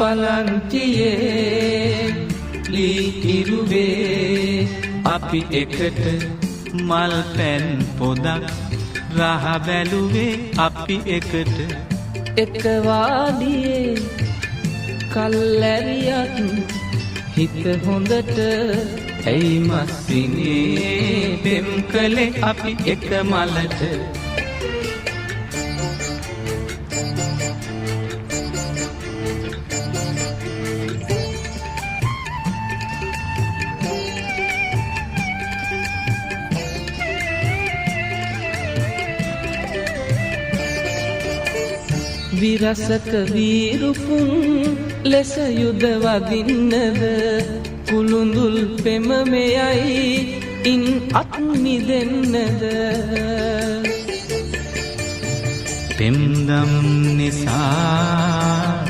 පලංචියේ ලී ඉරුවේ අපි එකට මල් පැන් පොදක් රහ බැලුවේ අපි එකට එක වාඩියේ කල්ැරියත් හිත හොඳට ඇයි මස්සිනේ පෙම් කළේ අපි එක මලට විරසක වීරුපුන් ලෙස යුද වදින්නද කුළුඳුල් පෙම මෙයයි ඉන් අත් මිදෙන්නද පෙම්දම් නිසා